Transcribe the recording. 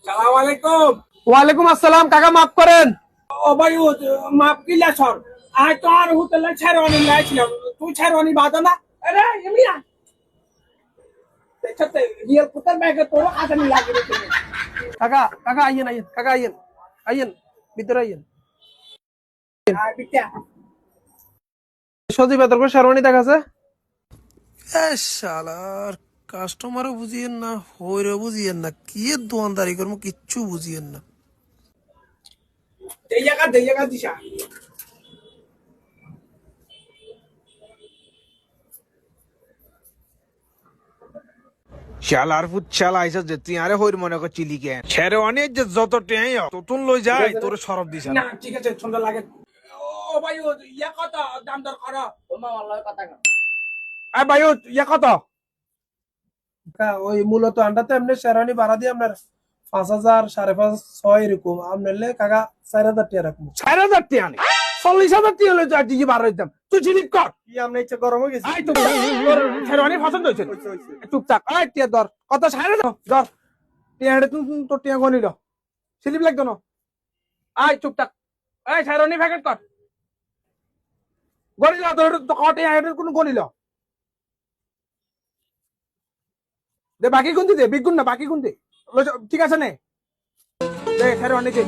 সালাম আলাইকুম। ওয়ালাইকুম আসসালাম। কাকা মাফ করেন। ও ভাই ও মাপ কিলা সর। আয় তো আর হোটেলে ছেড়ওয়ানি লাইছিলাম, তুই ছেড়ওয়ানি বাঁধো না। আরে এমিয়া দেখতে রিয়েল পুতার ব্যাগে তোর আসামি লাগে রে তুমি। কাকা কাকা আইয়েন আইয়েন কাকা আইয়েন আইয়েন ভিতরে আইয়েন। আয় বিটা সজি বেতর করে শেরওয়ানি দেখাছে। শালার কাস্টমারও বুঝিয়েন না, হইরেও বুঝিয়েন না, কি দোয়ানদারি করবো কিচ্ছু বুঝিয়েন না। দেই জায়গা দিশা। শালার ফুট শালা আইসা যে তুই আরে হইর মনে কর চিলি কেন শেরওয়ানি যে যত টেঁই ততুন লই যায় তোর সরব দিছ না ঠিক আছে সুন্দর লাগে। ও ভাই ও কত দাম দর করো। আয় ভাই ও কত? ওই মূলত আন্ডাতে এমনি শেরওয়ানি ভাড়া দিয়ে আপনার 5,000 5,500 এরকম আপনার কাকা 4,000 টাকা রাখবো। 4,000 টিয়া নি 40,000 টিয়া লই যায় তুই বার হইতাম তুই চিলি কর। কি আপনি ইচ্ছা গরম হয়ে গেছে? আই তো তোর শেরওয়ানি পছন্দ হইছে চুপচাপ আয় টিয়া ধর কত 4,000 ধর টিয়া হেডে তুই তোর টিয়া গনিল স্লিপ লাগতো না। আয় চুপচাপ এই শেরওয়ানি প্যাকেট কর গনিল তোর তো কত টিয়া হেডে কোন গনিল দে বাকি গুন দে বিগুন না বাকি গুন দে ঠিক আছে নে দে শেরওয়ানি দে